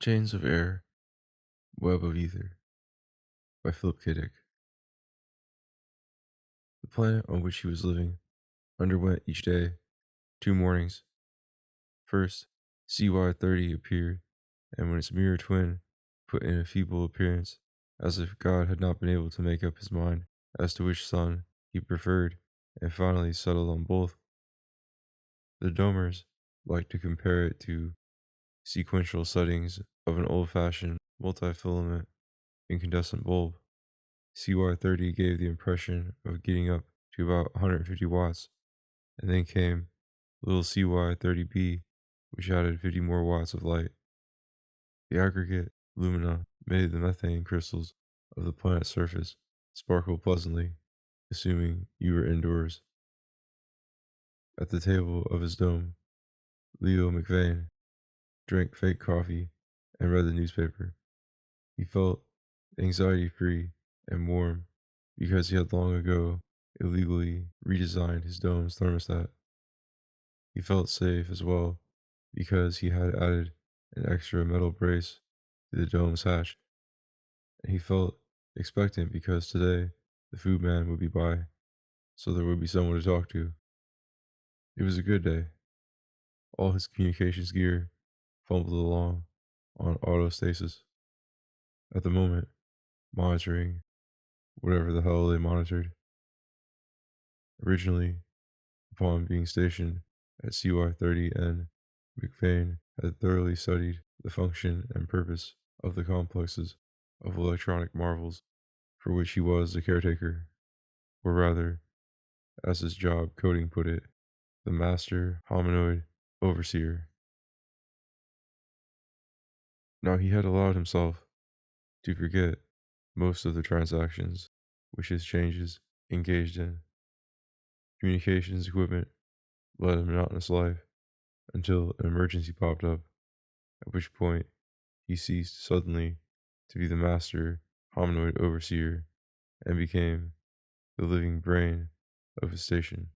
Chains of Air, Web of Ether by Philip K. Dick. The planet on which he was living underwent each day 2 mornings. First, CY30 appeared, and when its mirror twin put in a feeble appearance, as if God had not been able to make up his mind as to which sun he preferred, and finally settled on both. The domers like to compare it to sequential settings of an old-fashioned multi-filament incandescent bulb. CY30 gave the impression of getting up to about 150 watts, and then came little CY30B, which added 50 more watts of light. The aggregate lumina made the methane crystals of the planet's surface sparkle pleasantly, assuming you were indoors. At the table of his dome, Leo McVane drank fake coffee and read the newspaper. He felt anxiety-free and warm because he had long ago illegally redesigned his dome's thermostat. He felt safe as well because he had added an extra metal brace to the dome's hatch. And he felt expectant because today the food man would be by, so there would be someone to talk to. It was a good day. All his communications gear fumbled along on autostasis. At the moment, monitoring whatever the hell they monitored. Originally, upon being stationed at CY30N, McVane had thoroughly studied the function and purpose of the complexes of electronic marvels for which he was the caretaker, or rather, as his job coding put it, the master hominoid overseer. Now he had allowed himself to forget most of the transactions which his changes engaged in. Communications equipment led a monotonous life until an emergency popped up, at which point he ceased suddenly to be the master hominoid overseer and became the living brain of his station.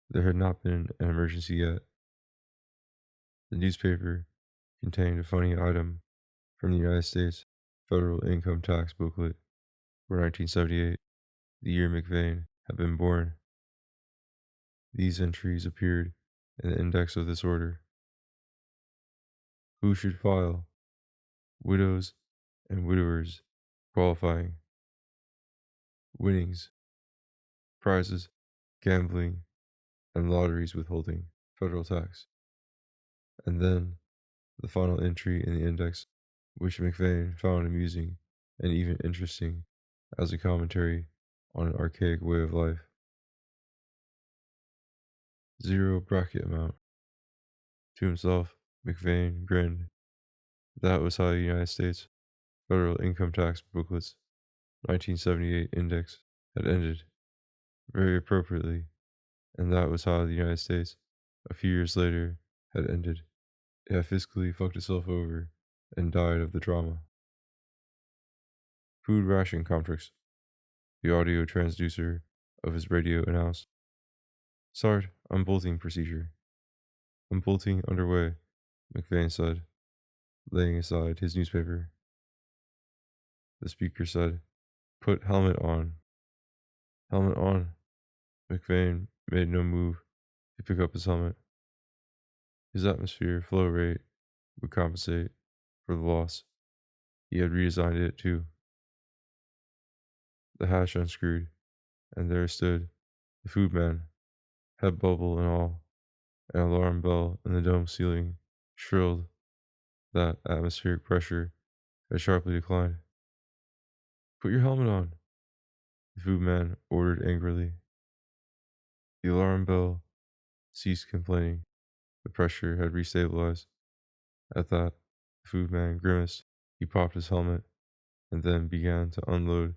There had not been an emergency yet. The newspaper contained a funny item from the United States federal income tax booklet for 1978, the year McVane had been born. These entries appeared in the index of this order. Who should file? Widows and widowers qualifying. Winnings, prizes, gambling, and lotteries withholding federal tax. And then the final entry in the index, which McVane found amusing and even interesting as a commentary on an archaic way of life. Zero bracket amount. To himself, McVane grinned. That was how the United States federal income tax booklet's 1978 index had ended, very appropriately, and that was how the United States, a few years later, had ended. It had fiscally fucked itself over and died of the trauma. Food ration contracts, the audio transducer of his radio announced. Start unbolting procedure. Unbolting underway, McVane said, laying aside his newspaper. The speaker said, Put helmet on. Helmet on. McVane made no move to pick up his helmet. His atmosphere flow rate would compensate for the loss. He had redesigned it too. The hatch unscrewed, and there stood the food man, head bubble and all. An alarm bell in the dome ceiling shrilled that atmospheric pressure had sharply declined. Put your helmet on, the food man ordered angrily. The alarm bell ceased complaining. The pressure had restabilized. At that, the food man grimaced. He popped his helmet and then began to unload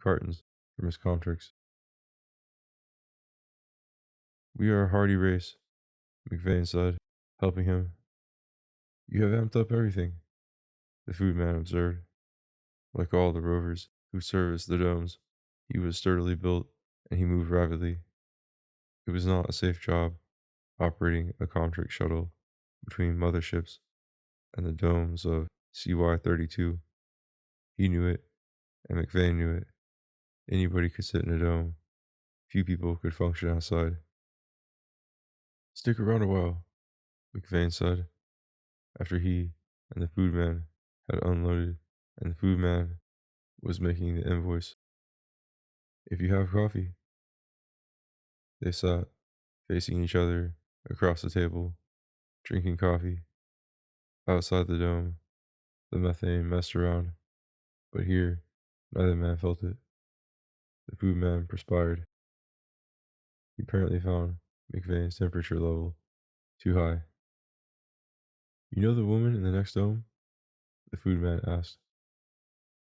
cartons from his contracts. We are a hardy race, McVane said, helping him. You have amped up everything, the food man observed. Like all the rovers who serviced the domes, he was sturdily built and he moved rapidly. It was not a safe job operating a contract shuttle between motherships, and the domes of CY32. He knew it, and McVeigh knew it. Anybody could sit in a dome. Few people could function outside. Stick around a while, McVeigh said, after he and the food man had unloaded and the food man was making the invoice. If you have coffee. They sat, facing each other, across the table, drinking coffee. Outside the dome, the methane messed around, but here, neither man felt it. The food man perspired. He apparently found McVeigh's temperature level too high. You know the woman in the next dome? The food man asked.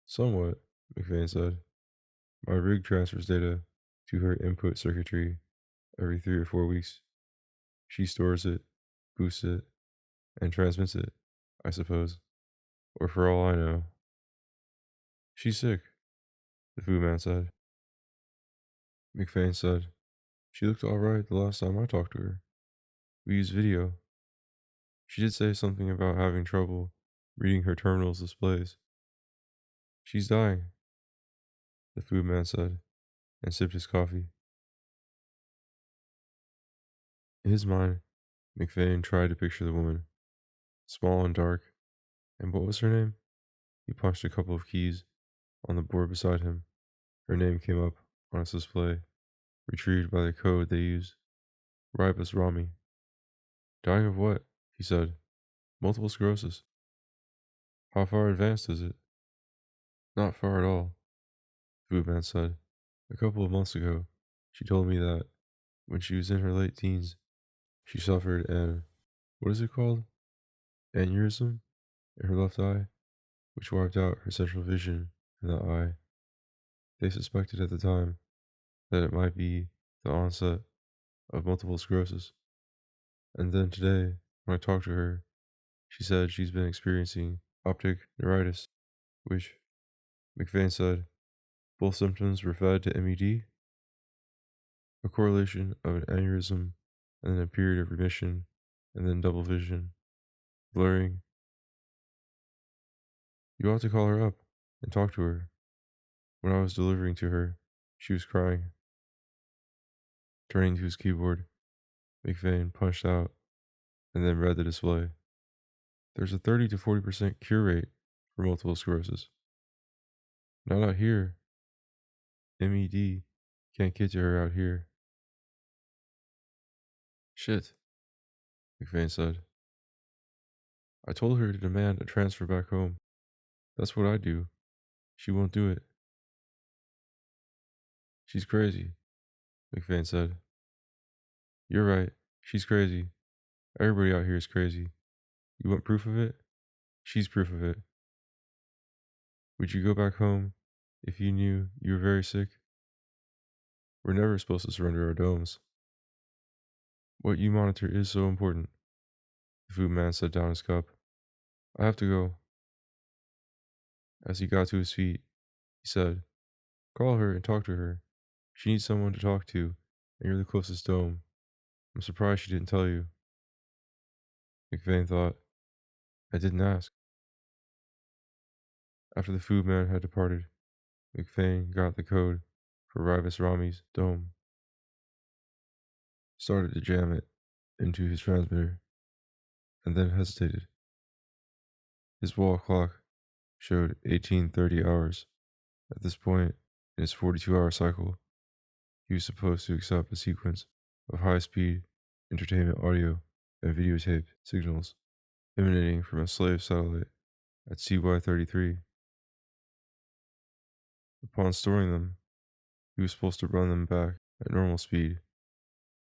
Somewhat, McVeigh said. My rig transfers data to her input circuitry every 3 or 4 weeks. She stores it, boosts it, and transmits it, I suppose. Or for all I know. She's sick, the food man said. McVeigh said, she looked alright the last time I talked to her. We used video. She did say something about having trouble reading her terminal's displays. She's dying, the food man said, and sipped his coffee. In his mind, McVeigh tried to picture the woman, small and dark, and what was her name? He punched a couple of keys on the board beside him. Her name came up on its display, retrieved by the code they used. Ribus Rami. Dying of what? He said. Multiple sclerosis. How far advanced is it? Not far at all, the food man said. A couple of months ago, she told me that when she was in her late teens, she suffered an, what is it called? Aneurysm in her left eye, which wiped out her central vision in the eye. They suspected at the time that it might be the onset of multiple sclerosis. And then today, when I talked to her, she said she's been experiencing optic neuritis, which, McVeigh said, both symptoms were fed to MED. A correlation of an aneurysm and then a period of remission and then double vision, blurring. You ought to call her up and talk to her. When I was delivering to her, she was crying. Turning to his keyboard, McVeigh punched out and then read the display. There's a 30 to 40% cure rate for multiple sclerosis. Not out here. MED can't get to her out here. Shit, McVeigh said. I told her to demand a transfer back home. That's what I do. She won't do it. She's crazy, McVeigh said. You're right. She's crazy. Everybody out here is crazy. You want proof of it? She's proof of it. Would you go back home if you knew you were very sick? We're never supposed to surrender our domes. What you monitor is so important, the food man set down his cup. I have to go. As he got to his feet, he said, call her and talk to her. She needs someone to talk to, and you're the closest dome. I'm surprised she didn't tell you. McVeigh thought, I didn't ask. After the food man had departed, McVeigh got the code for Ribus Rami's dome, started to jam it into his transmitter, and then hesitated. His wall clock showed 1830 hours. At this point in his 42-hour cycle, he was supposed to accept a sequence of high-speed entertainment audio and videotape signals emanating from a slave satellite at CY33. Upon storing them, he was supposed to run them back at normal speed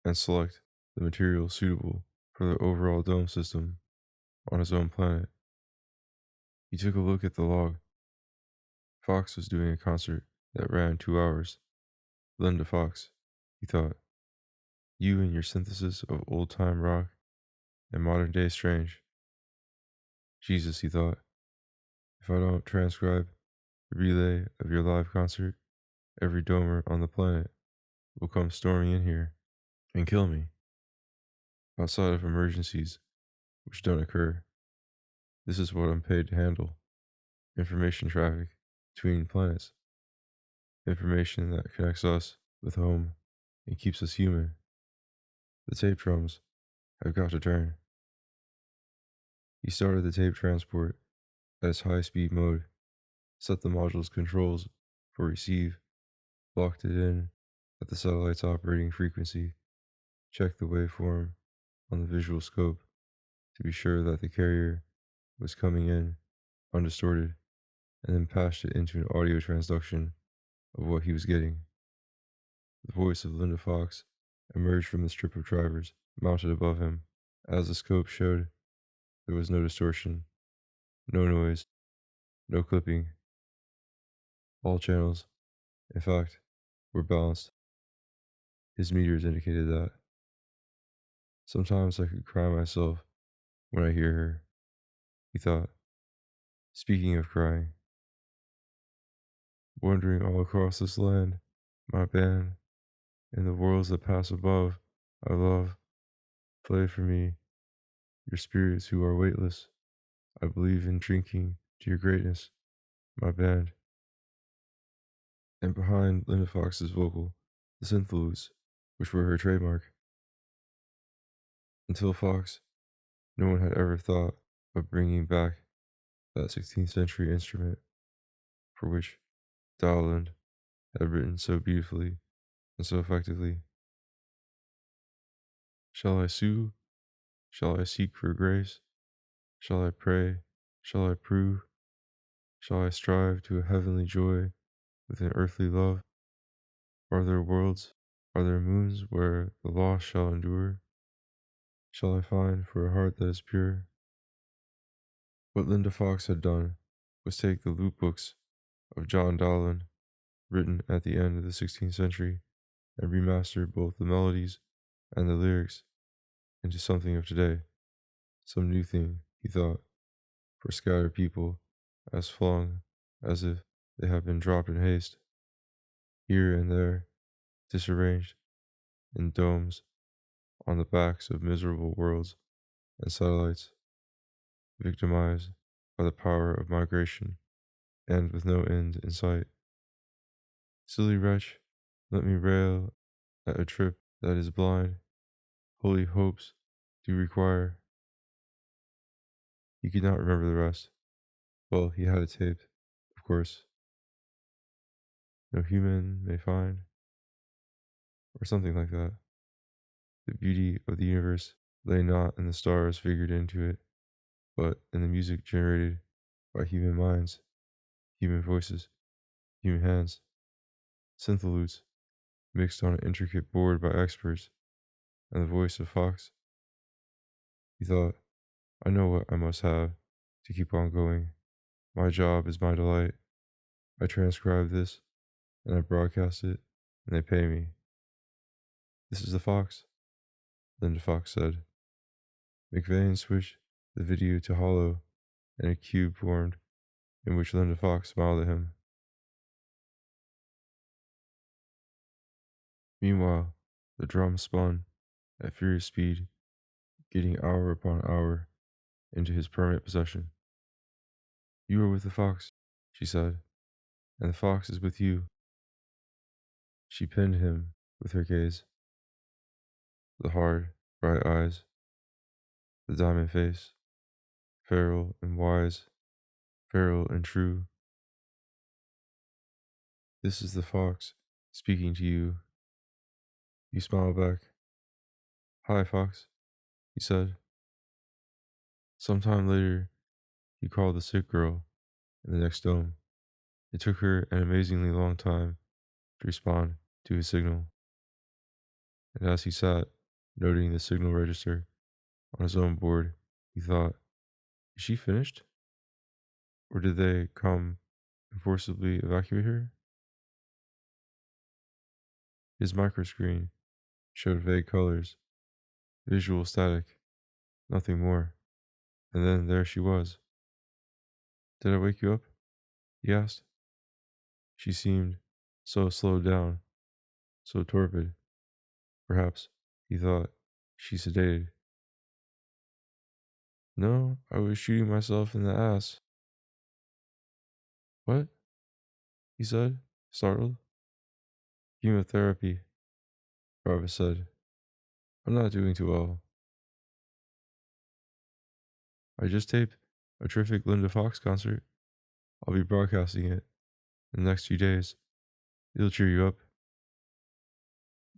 and select the material suitable for the overall dome system on his own planet. He took a look at the log. Fox was doing a concert that ran 2 hours. Linda Fox, he thought. You and your synthesis of old-time rock and modern-day strange. Jesus, he thought. If I don't transcribe the relay of your live concert, every domer on the planet will come storming in here and kill me. Outside of emergencies, which don't occur. This is what I'm paid to handle: information traffic between planets, information that connects us with home and keeps us human. The tape drums have got to turn. He started the tape transport at its high speed mode, set the module's controls for receive, locked it in at the satellite's operating frequency, checked the waveform on the visual scope to be sure that the carrier was coming in undistorted, and then patched it into an audio transduction of what he was getting. The voice of Linda Fox emerged from the strip of drivers mounted above him. As the scope showed, there was no distortion, no noise, no clipping. All channels, in fact, were balanced. His meters indicated that. Sometimes I could cry myself when I hear her, he thought. Speaking of crying, wandering all across this land, my band, and the worlds that pass above, I love, play for me, your spirits who are weightless. I believe in drinking to your greatness, my band. And behind Linda Fox's vocal, the synth loops, which were her trademark. Until Fox, no one had ever thought of bringing back that 16th century instrument for which Dowland had written so beautifully and so effectively. Shall I sue? Shall I seek for grace? Shall I pray? Shall I prove? Shall I strive to a heavenly joy with an earthly love? Are there worlds? Are there moons where the lost shall endure? Shall I find for a heart that is pure? What Linda Fox had done was take the loop books of John Dowland, written at the end of the 16th century, and remaster both the melodies and the lyrics into something of today, some new thing, he thought, for scattered people, as flung as if they had been dropped in haste, here and there, disarranged in domes on the backs of miserable worlds and satellites, victimized by the power of migration and with no end in sight. Silly wretch, let me rail at a trip that is blind. Holy hopes do require. He could not remember the rest. Well, he had it taped, of course. No human may find, or something like that. The beauty of the universe lay not in the stars figured into it, but in the music generated by human minds, human voices, human hands, syntholutes mixed on an intricate board by experts, and the voice of Fox. He thought, I know what I must have to keep on going. My job is my delight. I transcribe this, and I broadcast it, and they pay me. This is the Fox, Linda Fox said. McVeigh switched the video to hollow, and a cube formed in which Linda Fox smiled at him. Meanwhile, the drum spun at furious speed, getting hour upon hour into his permanent possession. You are with the Fox, she said, and the Fox is with you. She pinned him with her gaze. The hard, bright eyes, the diamond face, feral and wise, feral and true. This is the Fox speaking to you. You smiled back. Hi, Fox, he said. Sometime later, he called the sick girl in the next dome. It took her an amazingly long time to respond to his signal. And as he sat, noting the signal register on his own board, he thought, is she finished? Or did they come and forcibly evacuate her? His microscreen showed vague colors, visual static, nothing more. And then there she was. Did I wake you up? He asked. She seemed so slowed down, so torpid. Perhaps, he thought, she sedated. No, I was shooting myself in the ass. What? He said, startled. Chemotherapy, Barbara said. I'm not doing too well. I just taped a terrific Linda Fox concert. I'll be broadcasting it in the next few days. It'll cheer you up.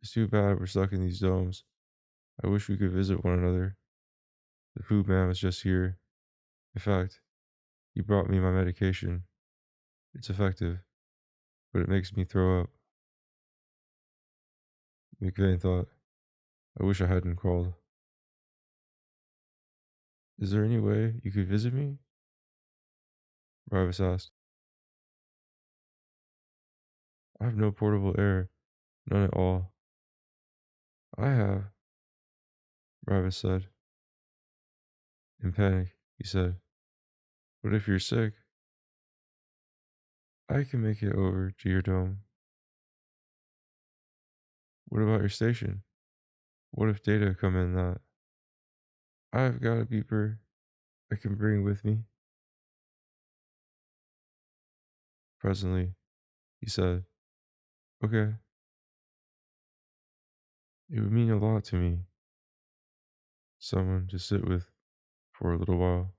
It's too bad we're stuck in these domes. I wish we could visit one another. The food man was just here. In fact, he brought me my medication. It's effective, but it makes me throw up. McVeigh thought, I wish I hadn't called. Is there any way you could visit me? Rivas asked. I have no portable air, none at all. I have, Rivas said. In panic, he said, but if you're sick, I can make it over to your dome. What about your station? What if data come in that? I've got a beeper I can bring with me. Presently, he said, okay, it would mean a lot to me. Someone to sit with for a little while.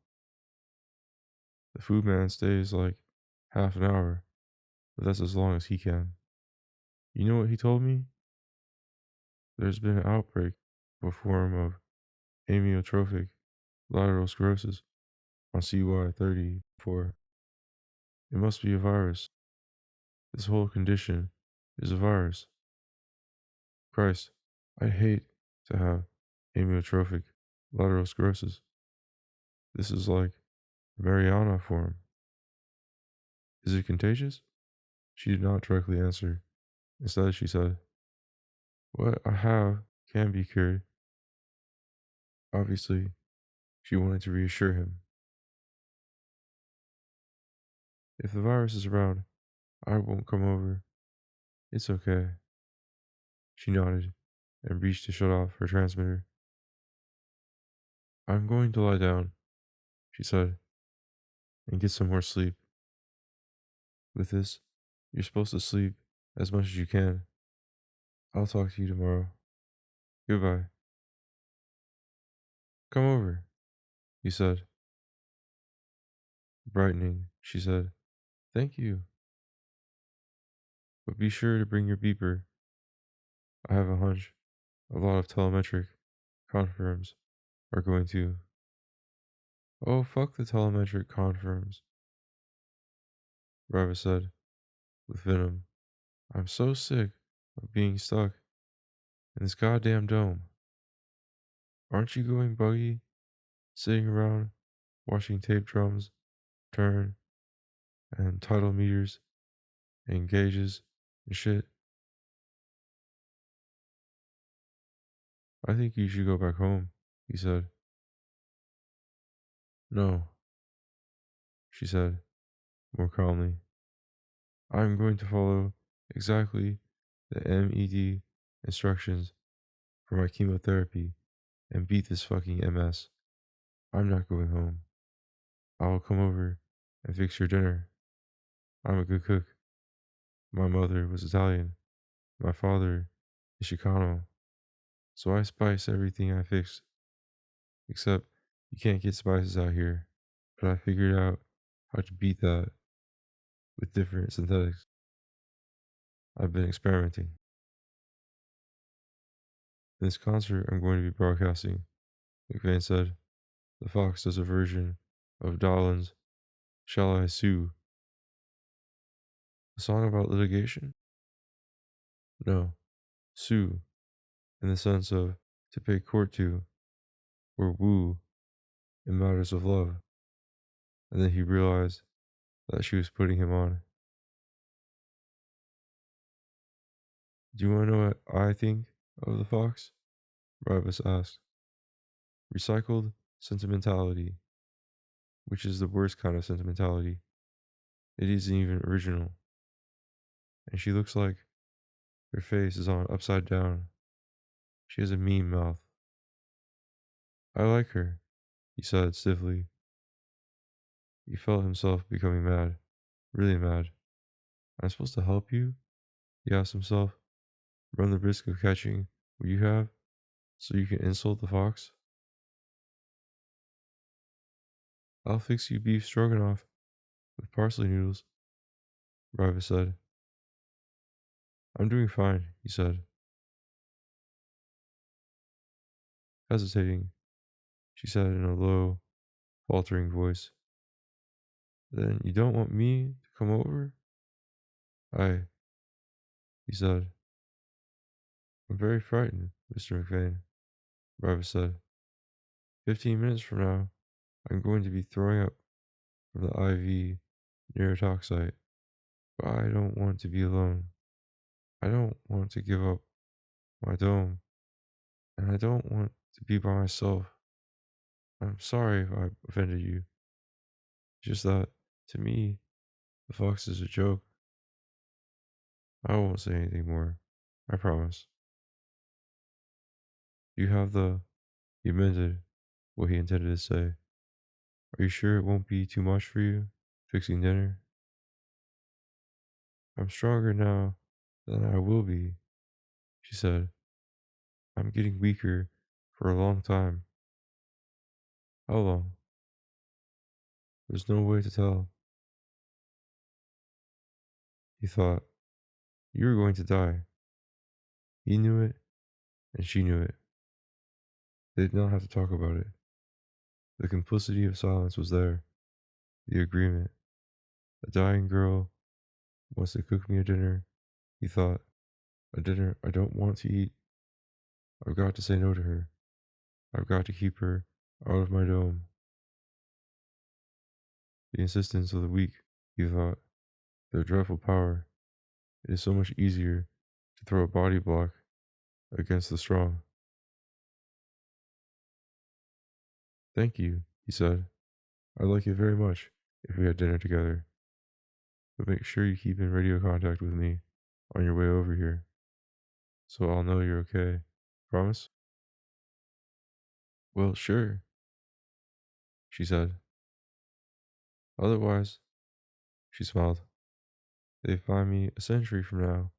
The food man stays like half an hour, but that's as long as he can. You know what he told me? There's been an outbreak of a form of amyotrophic lateral sclerosis on CY34. It must be a virus. This whole condition is a virus. Christ, I hate to have amyotrophic lateral sclerosis. This is like Mariana form. Is it contagious? She did not directly answer. Instead, she said, what I have can be cured. Obviously, she wanted to reassure him. If the virus is around, I won't come over. It's okay. She nodded and reached to shut off her transmitter. I'm going to lie down, she said, and get some more sleep. With this, you're supposed to sleep as much as you can. I'll talk to you tomorrow. Goodbye. Come over, he said. Brightening, she said, thank you. But be sure to bring your beeper. I have a hunch a lot of telemetric confirms are going to. Oh, fuck the telemetric confirms, Rava said, with venom. I'm so sick of being stuck in this goddamn dome. Aren't you going buggy, sitting around, watching tape drums turn, and tidal meters, and gauges, and shit? I think you should go back home, he said. No, she said, more calmly. I'm going to follow exactly the MED instructions for my chemotherapy and beat this fucking MS. I'm not going home. I'll come over and fix your dinner. I'm a good cook. My mother was Italian. My father is Chicano. So I spice everything I fix. Except you can't get spices out here. But I figured out how to beat that with different synthetics. I've been experimenting. In this concert I'm going to be broadcasting, McVeigh said, the Fox does a version of Dahlon's Shall I Sue? A song about litigation? No, sue, in the sense of to pay court to, or woo, in matters of love. And then he realized that she was putting him on. Do you want to know what I think of the Fox? Rivas asked. Recycled sentimentality, which is the worst kind of sentimentality. It isn't even original. And she looks like her face is on upside down. She has a mean mouth. I like her. he said stiffly. He felt himself becoming mad, really mad. I'm supposed to help you? He asked himself. Run the risk of catching what you have so you can insult the fox? I'll fix you beef stroganoff with parsley noodles, Riva said. I'm doing fine, he said. Hesitating, she said in a low, faltering voice. Then you don't want me to come over? I, he said. I'm very frightened, Mr. McVane, Riva said. 15 minutes from now, I'm going to be throwing up from the IV neurotoxite, but I don't want to be alone. I don't want to give up my dome, and I don't want to be by myself. I'm sorry if I offended you. Just that, to me, the fox is a joke. I won't say anything more. I promise. You have the. He amended what he intended to say. Are you sure it won't be too much for you, fixing dinner? I'm stronger now than I will be, she said. I'm getting weaker for a long time. How long? There's no way to tell. He thought, you were going to die. He knew it, and she knew it. They did not have to talk about it. The complicity of silence was there, the agreement. A dying girl wants to cook me a dinner, he thought. A dinner I don't want to eat. I've got to say no to her. I've got to keep her out of my dome. The insistence of the weak, he thought. Their dreadful power. It is so much easier to throw a body block against the strong. Thank you, he said. I'd like it very much if we had dinner together. But make sure you keep in radio contact with me on your way over here, so I'll know you're okay. Promise? Well, sure, she said. Otherwise, she smiled, they find me a century from now,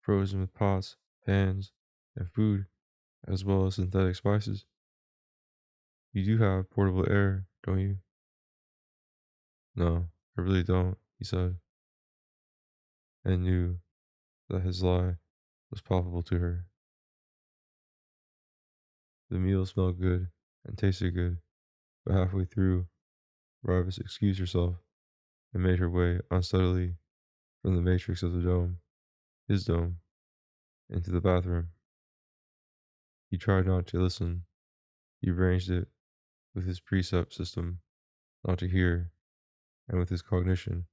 frozen with pots, pans, and food, as well as synthetic spices. You do have portable air, don't you? No, I really don't, he said, and knew that his lie was palpable to her. The meal smelled good and tasted good, but halfway through, Rivas excused herself and made her way unsteadily from the matrix of the dome, his dome, into the bathroom. He tried not to listen. He arranged it with his precept system not to hear, and with his cognition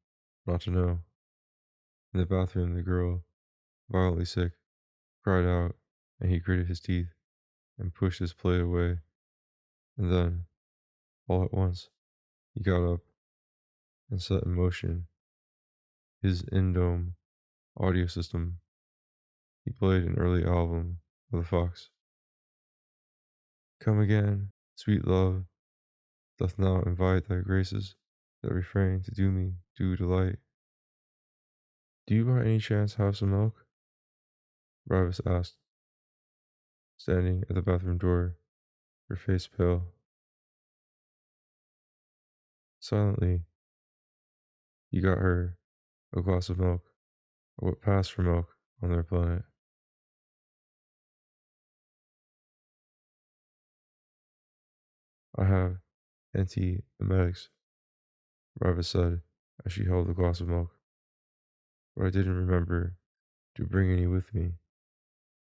not to know. In the bathroom, the girl, violently sick, cried out, and he gritted his teeth and pushed his plate away. And then, all at once, he got up and set in motion his in-dome audio system. He played an early album of the Fox. Come again, sweet love, doth now invite thy graces that refrain to do me due delight. Do you by any chance have some milk? Ravis asked, standing at the bathroom door, her face pale. Silently, he got her a glass of milk, or what passed for milk on their planet. I have anti-emetics, Ravis said as she held the glass of milk, but I didn't remember to bring any with me.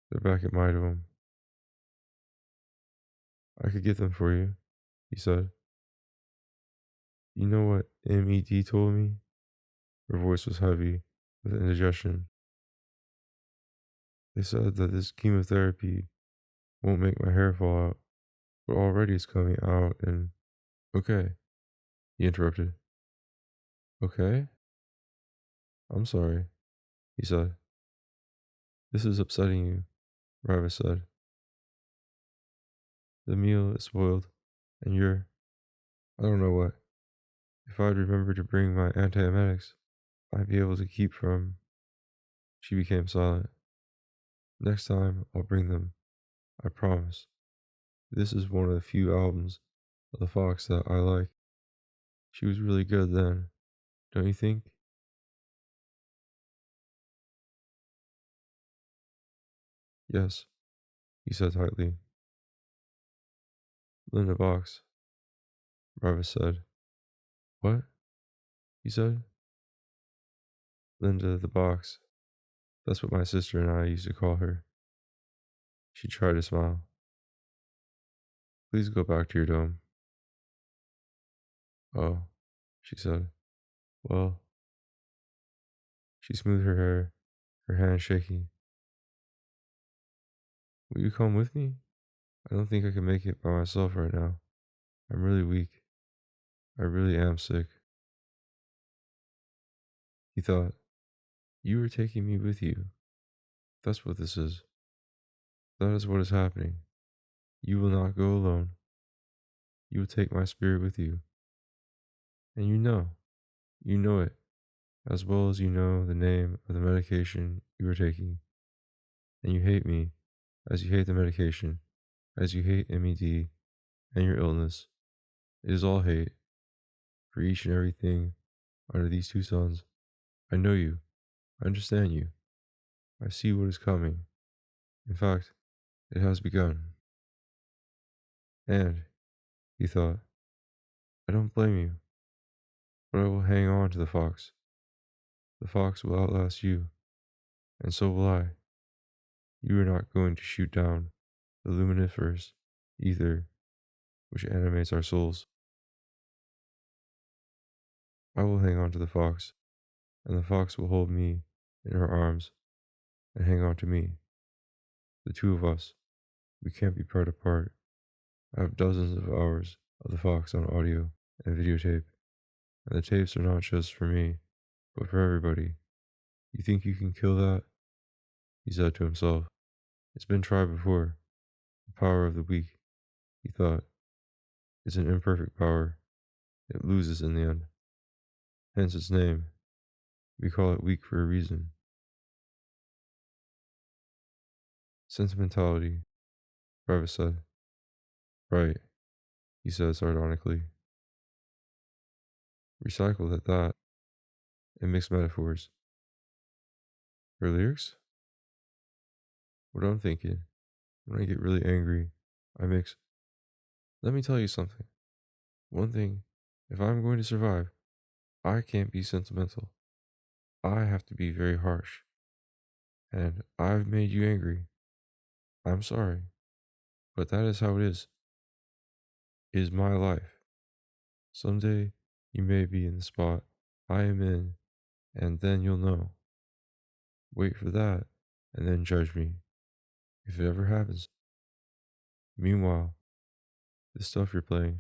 They're back at my dome. I could get them for you, he said. You know what MED told me? Her voice was heavy with indigestion. They said that this chemotherapy won't make my hair fall out, but already it's coming out and... Okay, he interrupted. Okay? I'm sorry, he said. This is upsetting you, Ravis said. The meal is spoiled, and you're... I don't know what. If I'd remembered to bring my antiemetics, I'd be able to keep from. She became silent. Next time, I'll bring them. I promise. This is one of the few albums of the Fox that I like. She was really good then, don't you think? Yes, he said tightly. Linda Box, Ravis said. What? He said. Linda the Box. That's what my sister and I used to call her. She tried to smile. Please go back to your dome. Oh, she said. Well, she smoothed her hair, her hands shaking. Will you come with me? I don't think I can make it by myself right now. I'm really weak. I really am sick. He thought, you are taking me with you. That's what this is. That is what is happening. You will not go alone. You will take my spirit with you. And you know it, as well as you know the name of the medication you are taking. And you hate me, as you hate the medication, as you hate MED and your illness. It is all hate, for each and everything under these two suns. I know you. I understand you. I see what is coming. In fact, it has begun. And, he thought, I don't blame you, but I will hang on to the fox. The fox will outlast you, and so will I. You are not going to shoot down the luminiferous ether which animates our souls. I will hang on to the fox, and the fox will hold me in her arms and hang on to me. The two of us, we can't be part apart. I have dozens of hours of the fox on audio and videotape, and the tapes are not just for me, but for everybody. You think you can kill that? He said to himself. It's been tried before. The power of the weak, he thought, is an imperfect power. It loses in the end. Hence its name. We call it weak for a reason. Sentimentality, Travis said. Right, he said sardonically. Recycled at that, and mixed metaphors. Her lyrics? What I'm thinking, when I get really angry, I mix. Let me tell you something. One thing, if I'm going to survive, I can't be sentimental. I have to be very harsh. And I've made you angry. I'm sorry. But that is how it is. It is my life. Someday you may be in the spot I am in, and then you'll know. Wait for that, and then judge me, if it ever happens. Meanwhile, the stuff you're playing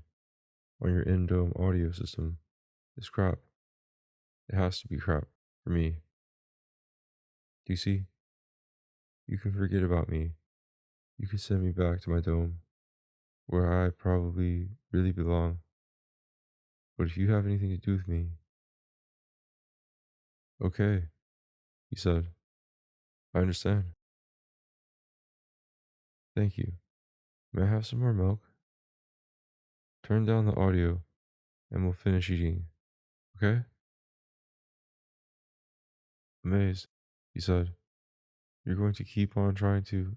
on your in-dome audio system is crap. It has to be crap for me. Do you see? You can forget about me. You can send me back to my dome, where I probably really belong. But if you have anything to do with me, okay, he said. I understand. Thank you. May I have some more milk? Turn down the audio and we'll finish eating. Okay? Amazed, he said. You're going to keep on trying to.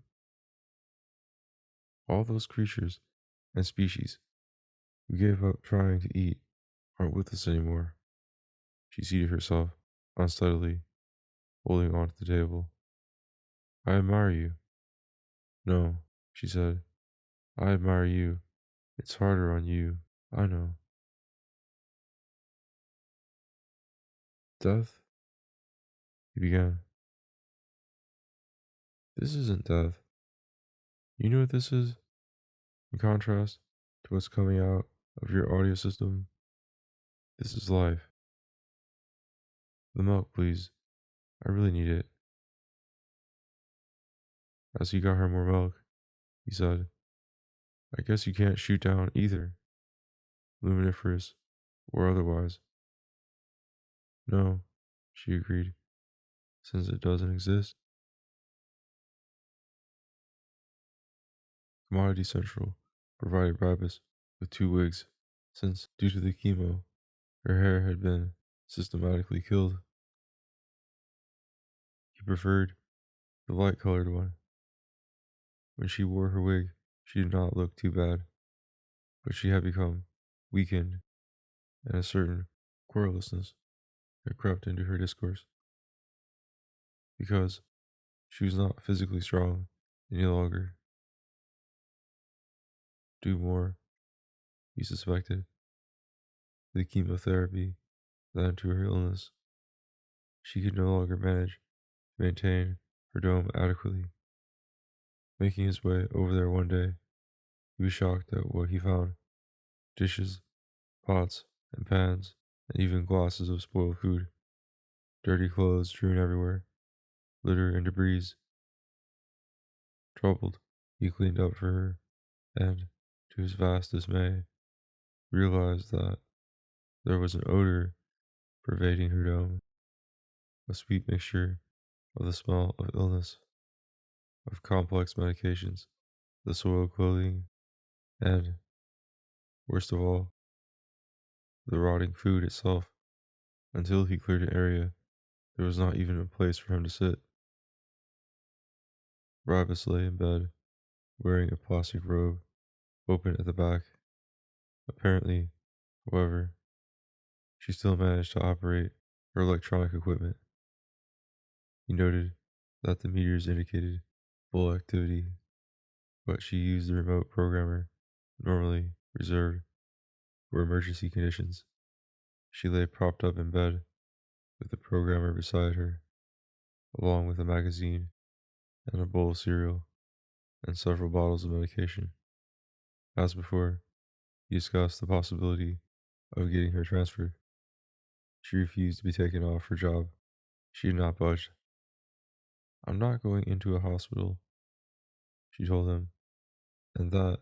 All those creatures and species who gave up trying to eat aren't with us anymore. She seated herself unsteadily, holding on to the table. I admire you. No, she said. I admire you. It's harder on you. I know. Death? He began. This isn't death. You know what this is? In contrast to what's coming out of your audio system, this is life. The milk, please. I really need it. As he got her more milk, he said, I guess you can't shoot down either. luminiferous or otherwise. No, she agreed, since it doesn't exist. Commodity Central provided Bribus with 2 wigs, since, due to the chemo, her hair had been systematically killed. He preferred the light colored one. When she wore her wig, she did not look too bad, but she had become weakened, and a certain querulousness had crept into her discourse, because she was not physically strong any longer. Due more, he suspected, to the chemotherapy than to her illness. She could no longer manage to maintain her dome adequately. Making his way over there one day, he was shocked at what he found: dishes, pots, and pans, and even glasses of spoiled food, dirty clothes strewn everywhere, litter and debris. Troubled, he cleaned up for her, and, to his vast dismay, realized that there was an odor pervading her dome, a sweet mixture of the smell of illness, of complex medications, the soiled clothing, and, worst of all, the rotting food itself. Until he cleared an area, there was not even a place for him to sit. Bribus lay in bed, wearing a plastic robe, open at the back. Apparently, however, she still managed to operate her electronic equipment. He noted that the meters indicated full activity, but she used the remote programmer, normally reserved for emergency conditions. She lay propped up in bed, with the programmer beside her, along with a magazine and a bowl of cereal and several bottles of medication. As before, he discussed the possibility of getting her transferred. She refused to be taken off her job. She did not budge. "I'm not going into a hospital," she told him, and that,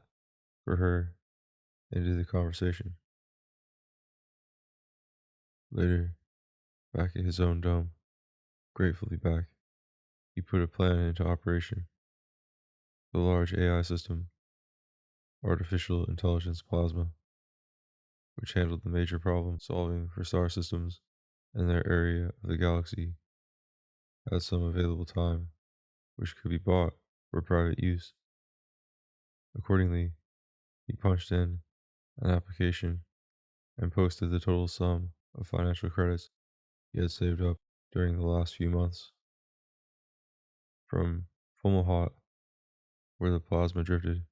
for her, ended the conversation. Later, back at his own dome, gratefully back, he put a plan into operation. The large AI system, Artificial Intelligence Plasma, which handled the major problem solving for star systems in their area of the galaxy, had some available time which could be bought for private use. Accordingly, he punched in an application and posted the total sum of financial credits he had saved up during the last few months. From Fomalhaut, where the plasma drifted,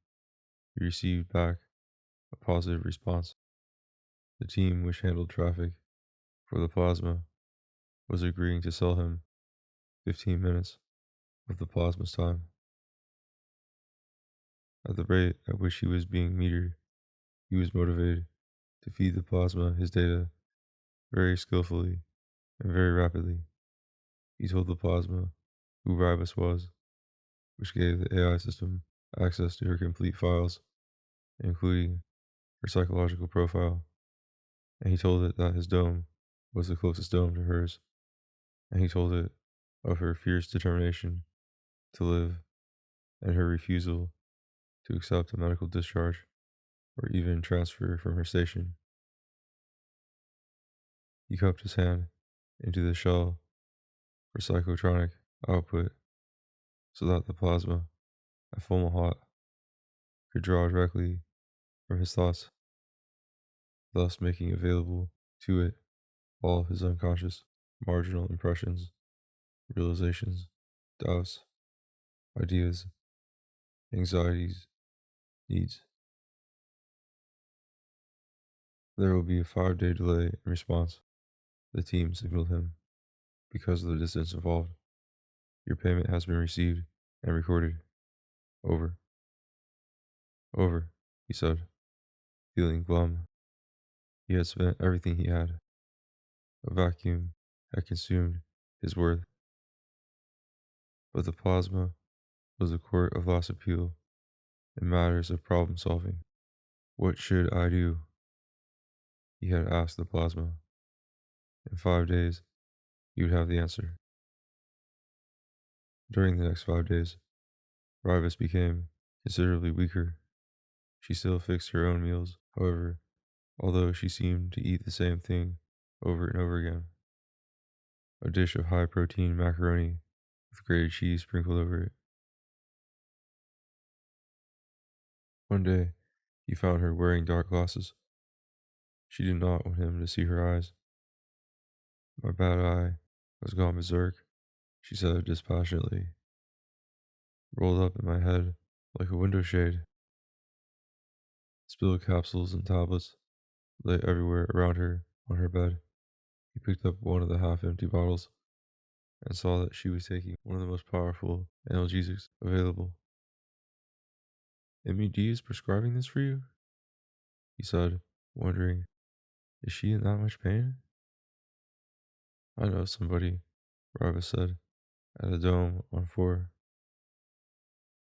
he received back a positive response. The team which handled traffic for the plasma was agreeing to sell him 15 minutes of the plasma's time. At the rate at which he was being metered, he was motivated to feed the plasma his data very skillfully and very rapidly. He told the plasma who Ribus was, which gave the AI system access to her complete files, including her psychological profile, and he told it that his dome was the closest dome to hers, and he told it of her fierce determination to live and her refusal to accept a medical discharge or even transfer from her station. He cupped his hand into the shell for psychotronic output so that the plasma at Fomalhaut could draw directly from his thoughts, thus making available to it all of his unconscious, marginal impressions, realizations, doubts, ideas, anxieties, needs. There will be a 5-day delay in response, the team signaled him, because of the distance involved. Your payment has been received and recorded. Over. Over, he said, feeling glum. He had spent everything he had. A vacuum had consumed his worth. But the plasma was a court of last appeal in matters of problem solving. What should I do? He had asked the plasma. In 5 days, he would have the answer. During the next 5 days, Rivas became considerably weaker. She still fixed her own meals, however, although she seemed to eat the same thing over and over again. A dish of high protein macaroni with grated cheese sprinkled over it. One day, he found her wearing dark glasses. She did not want him to see her eyes. My bad eye was gone berserk, she said dispassionately, rolled up in my head like a window shade. Spilled capsules and tablets lay everywhere around her on her bed. He picked up one of the half-empty bottles and saw that she was taking one of the most powerful analgesics available. MED is prescribing this for you? He said, wondering, is she in that much pain? I know somebody, Rivas said, at a dome on 4.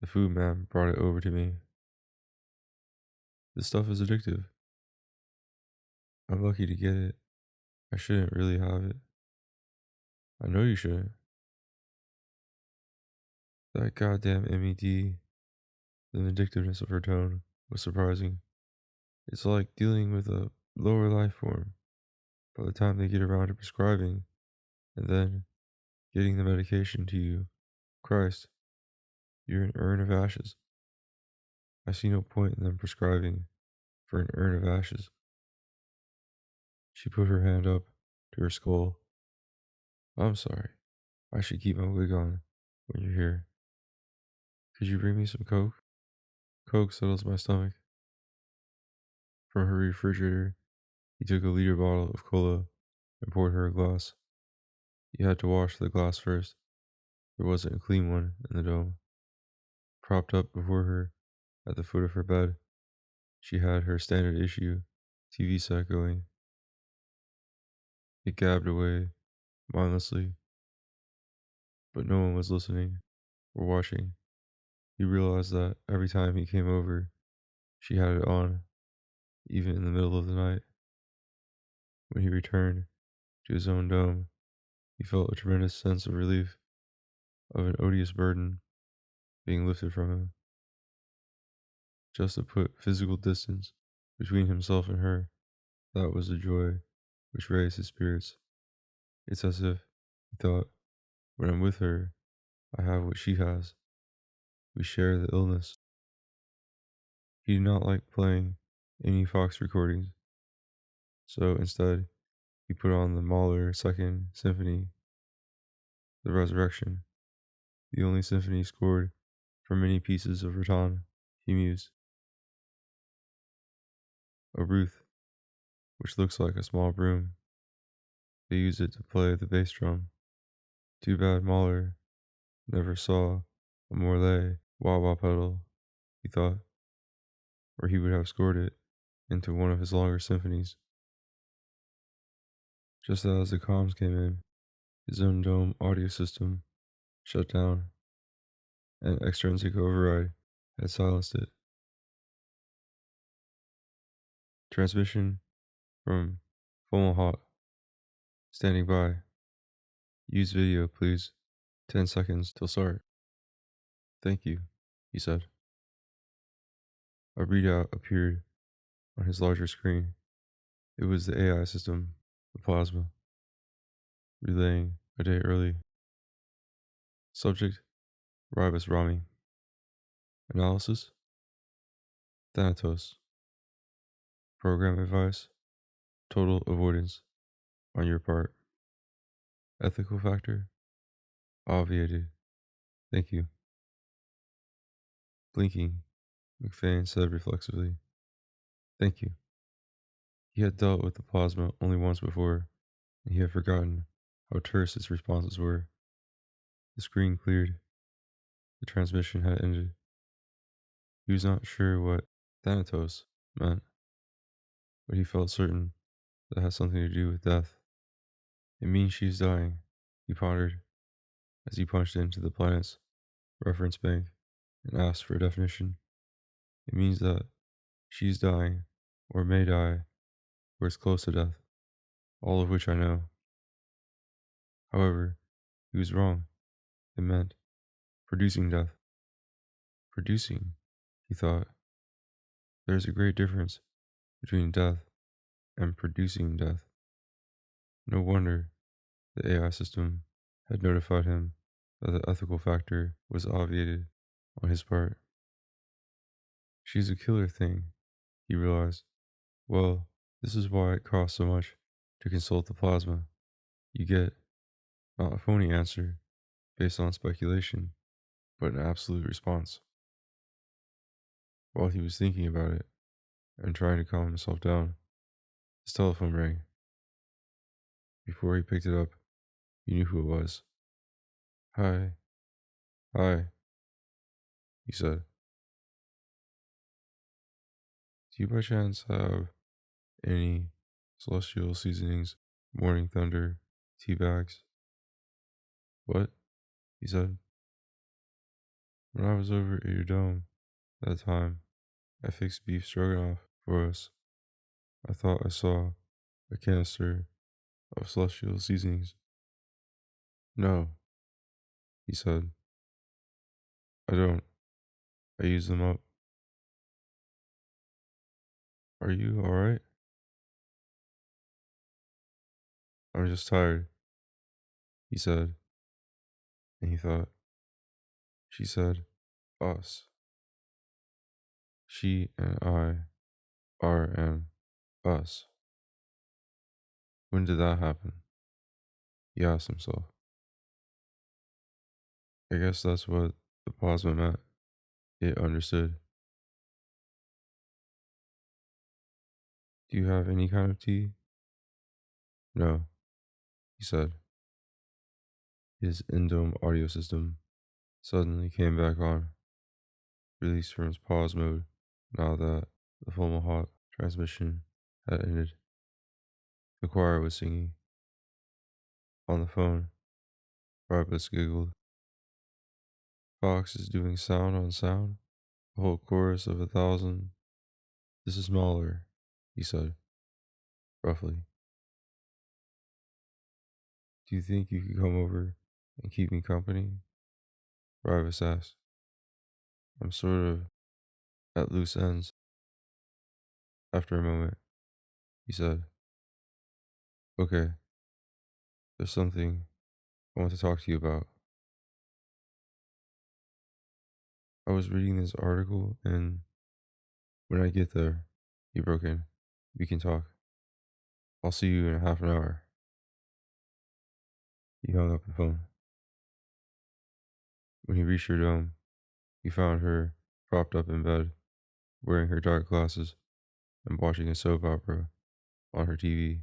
The food man brought it over to me. This stuff is addictive. I'm lucky to get it. I shouldn't really have it. I know you shouldn't. That goddamn MED, the vindictiveness of her tone was surprising. It's like dealing with a lower life form by the time they get around to prescribing and then getting the medication to you. Christ, you're an urn of ashes. I see no point in them prescribing for an urn of ashes. She put her hand up to her skull. I'm sorry. I should keep my wig on when you're here. Could you bring me some Coke? Coke settles my stomach. From her refrigerator, he took a liter bottle of cola and poured her a glass. He had to wash the glass first. There wasn't a clean one in the dome. Propped up before her at the foot of her bed, she had her standard issue TV set going. It gabbed away mindlessly, but no one was listening or watching. He realized that every time he came over, she had it on, even in the middle of the night. When he returned to his own dome, he felt a tremendous sense of relief, of an odious burden being lifted from him. Just to put physical distance between himself and her, that was the joy which raised his spirits. It's as if, he thought, when I'm with her, I have what she has. We share the illness. He did not like playing any Fox recordings, so instead, he put on the Mahler Second Symphony, The Resurrection, the only symphony scored from many pieces of rattan. He mused. A Ruth, which looks like a small broom. They use it to play the bass drum. Too bad Mahler never saw a Morley wah-wah pedal, he thought, or he would have scored it into one of his longer symphonies. Just as the comms came in, his own dome audio system shut down. An extrinsic override had silenced it. Transmission from Fomalhaut. Standing by. Use video, please. 10 seconds till start. Thank you, he said. A readout appeared on his larger screen. It was the AI system, the plasma, relaying a day early. Subject, Ribus Rami. Analysis, Thanatos. Program advice, total avoidance on your part. Ethical factor, obviated. Thank you. Blinking, McFain said reflexively. Thank you. He had dealt with the plasma only once before, and he had forgotten how terse its responses were. The screen cleared. The transmission had ended. He was not sure what Thanatos meant, but he felt certain that had something to do with death. It means she's dying, he pondered, as he punched into the planet's reference bank and asked for a definition. It means that she's dying, or may die, or it's close to death, all of which I know. However, he was wrong. It meant producing death. Producing, he thought. There's a great difference between death and producing death. No wonder the AI system had notified him that the ethical factor was obviated on his part. She's a killer thing, he realized. Well, this is why it costs so much to consult the plasma. You get not a phony answer based on speculation, but an absolute response. While he was thinking about it and trying to calm himself down, his telephone rang. Before he picked it up, he knew who it was. Hi, hi, he said. Do you by chance have any celestial seasonings, morning thunder, tea bags? What? He said. When I was over at your dome that time, I fixed beef stroganoff for us. I thought I saw a canister of celestial seasonings. No, he said. I don't. I use them up. Are you alright? I'm just tired, he said, and he thought. She said, us. She and I are an us. When did that happen? He asked himself. I guess that's what the plasma meant. It understood. Do you have any kind of tea? No, he said. His in-dome audio system suddenly came back on, released from its pause mode now that the Fomalhaut transmission had ended. The choir was singing. On the phone, Brabus giggled. Fox is doing sound on sound, a whole chorus of 1,000. This is Mahler, he said, roughly. Do you think you could come over and keep me company? Brabus asked. I'm sort of at loose ends. After a moment, he said, Okay, there's something I want to talk to you about. I was reading this article, and when I get there, he broke in. We can talk. I'll see you in a half an hour. He hung up the phone. When he reached her dome, he found her propped up in bed, wearing her dark glasses and watching a soap opera on her TV.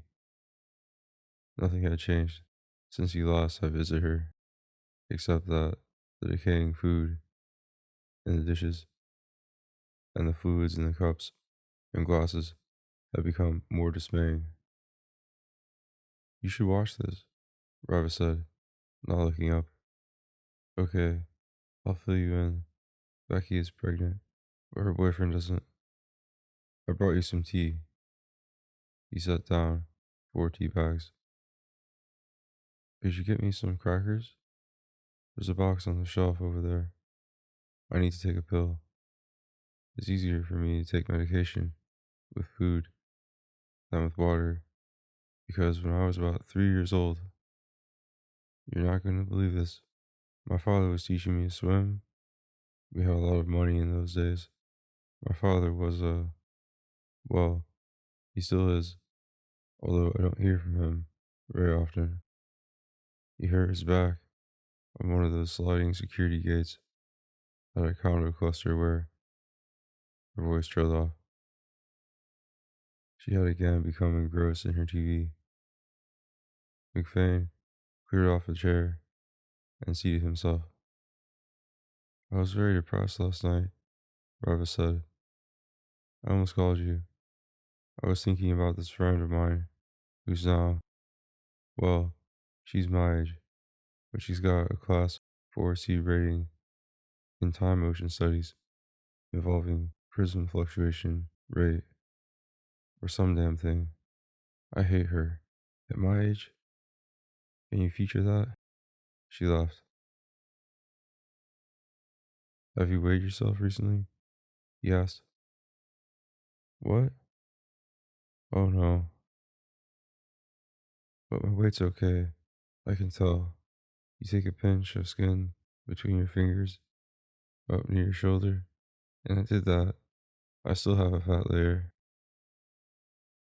Nothing had changed since he last had visited her, except that the decaying food in the dishes and the fluids in the cups and glasses had become more dismaying. You should watch this, Rava said, not looking up. Okay, I'll fill you in. Becky is pregnant, but her boyfriend doesn't. I brought you some tea. He set down 4 tea bags. Could you get me some crackers? There's a box on the shelf over there. I need to take a pill. It's easier for me to take medication with food than with water because when I was about 3 years old, you're not going to believe this. My father was teaching me to swim. We had a lot of money in those days. My father was well, he still is, although I don't hear from him very often. He hurt his back on one of those sliding security gates at a condo cluster where her voice trailed off. She had again become engrossed in her TV. McFain cleared off a chair and seated himself. I was very depressed last night, Rava said. I almost called you. I was thinking about this friend of mine who's now, well, she's my age, but she's got a class 4C rating in time motion studies involving prism fluctuation rate or some damn thing. I hate her. At my age, can you feature that? She laughed. Have you weighed yourself recently? He asked. What? Oh no, but my weight's okay. I can tell. You take a pinch of skin between your fingers, up near your shoulder, and I did that. I still have a fat layer.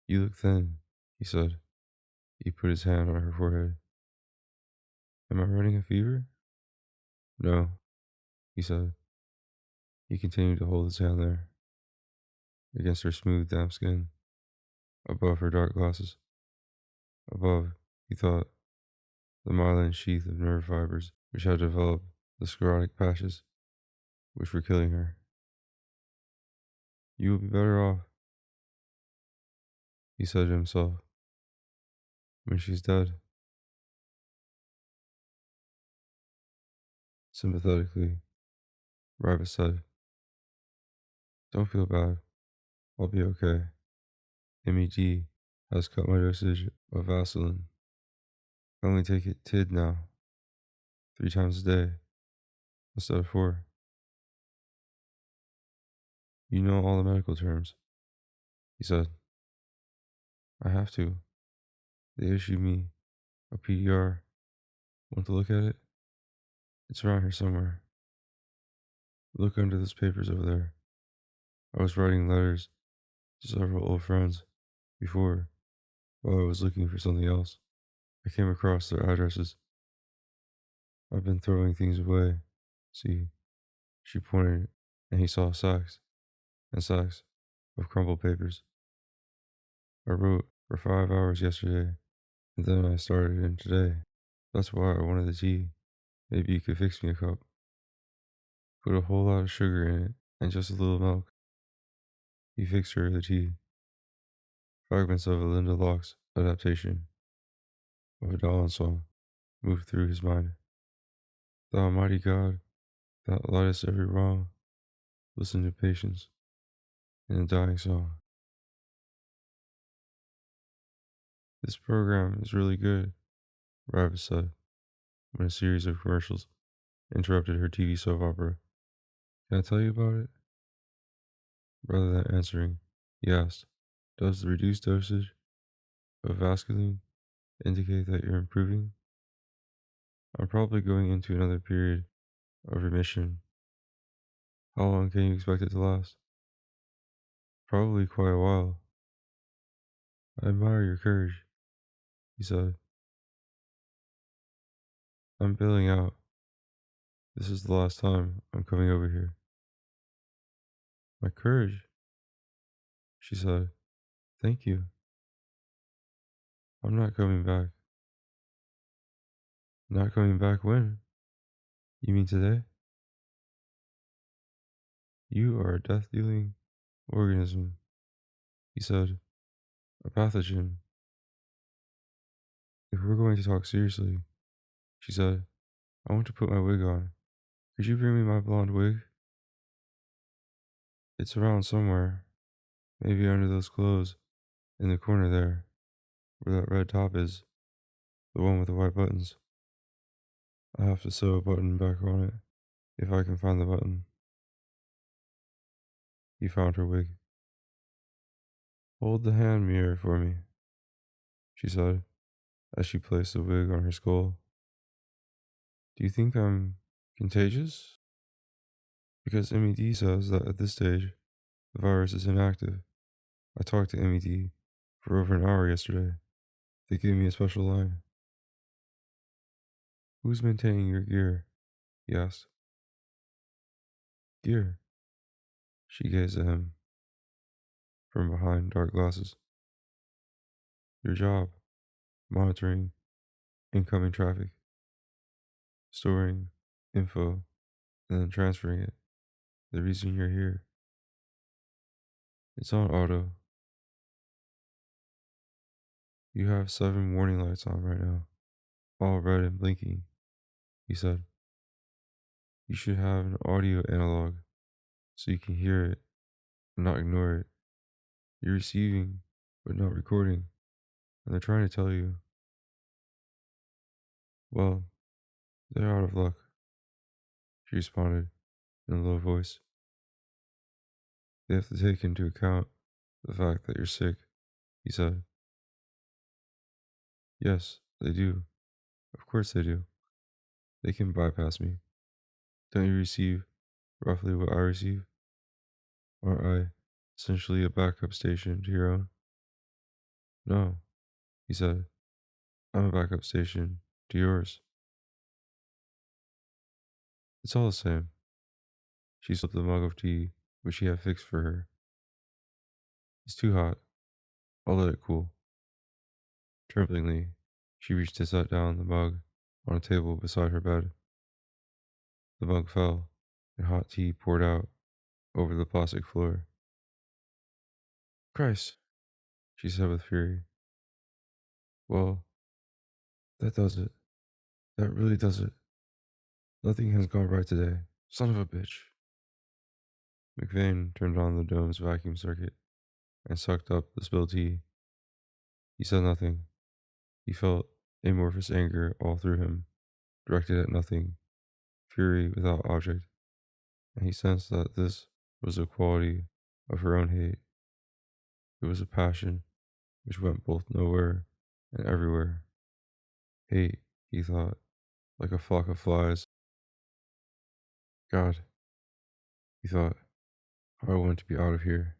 You look thin, he said. He put his hand on her forehead. Am I running a fever? No, he said. He continued to hold his hand there, against her smooth, damp skin, above her dark glasses. Above, he thought, the myelin sheath of nerve fibers which had developed the sclerotic patches which were killing her. You will be better off, he said to himself, when she's dead. Sympathetically, Rabbit said, don't feel bad. I'll be okay. MED has cut my dosage of Vaseline. I only take it TID now, 3 times a day, instead of 4. You know all the medical terms, he said. I have to. They issued me a PDR. Want to look at it? It's around here somewhere. Look under those papers over there. I was writing letters to several old friends before, while I was looking for something else. I came across their addresses. I've been throwing things away. See, she pointed, and he saw sacks and sacks of crumpled papers. I wrote for 5 hours yesterday, and then I started in today. That's why I wanted the tea. Maybe you could fix me a cup. Put a whole lot of sugar in it, and just a little milk. He fixed her the tea. Fragments of a Linda Locke's adaptation of a Dawn song moved through his mind. The Almighty God, that lightest every wrong, listen to patience in a dying song. This program is really good, Rabbit said, when a series of commercials interrupted her TV soap opera. Can I tell you about it? Rather than answering, he asked, does the reduced dosage of Vascaline indicate that you're improving? I'm probably going into another period of remission. How long can you expect it to last? Probably quite a while. I admire your courage, he said. I'm bailing out. This is the last time I'm coming over here. My courage, she said. Thank you. I'm not coming back. Not coming back when? You mean today? You are a death-dealing organism, he said. A pathogen. If we're going to talk seriously, she said, I want to put my wig on. Could you bring me my blonde wig? It's around somewhere. Maybe under those clothes in the corner there, where that red top is. The one with the white buttons. I have to sew a button back on it, if I can find the button. He found her wig. Hold the hand mirror for me, she said, as she placed the wig on her skull. Do you think I'm contagious? Because MED says that at this stage, the virus is inactive. I talked to MED for over an hour yesterday. They gave me a special line. Who's maintaining your gear? He asked. Gear? She gazed at him from behind dark glasses. Your job, monitoring incoming traffic, storing info, and then transferring it. The reason you're here. It's on auto. You have 7 warning lights on right now, all red and blinking, he said. You should have an audio analog so you can hear it and not ignore it. You're receiving, but not recording. and they're trying to tell you, well, they're out of luck, she responded in a low voice. They have to take into account the fact that you're sick, he said. Yes, they do. Of course they do. They can bypass me. Don't you receive roughly what I receive? Aren't I essentially a backup station to your own? No, he said. I'm a backup station to yours. It's all the same. She slipped the mug of tea which he had fixed for her. It's too hot. I'll let it cool. Tremblingly, she reached to set down the mug on a table beside her bed. The mug fell, and hot tea poured out over the plastic floor. Christ, she said with fury. Well, that does it. That really does it. Nothing has gone right today. Son of a bitch. McVane turned on the dome's vacuum circuit and sucked up the spilled tea. He said nothing. He felt amorphous anger all through him, directed at nothing, fury without object, and he sensed that this was a quality of her own hate. It was a passion which went both nowhere and everywhere. Hate, he thought, like a flock of flies. God, he thought, how I want to be out of here.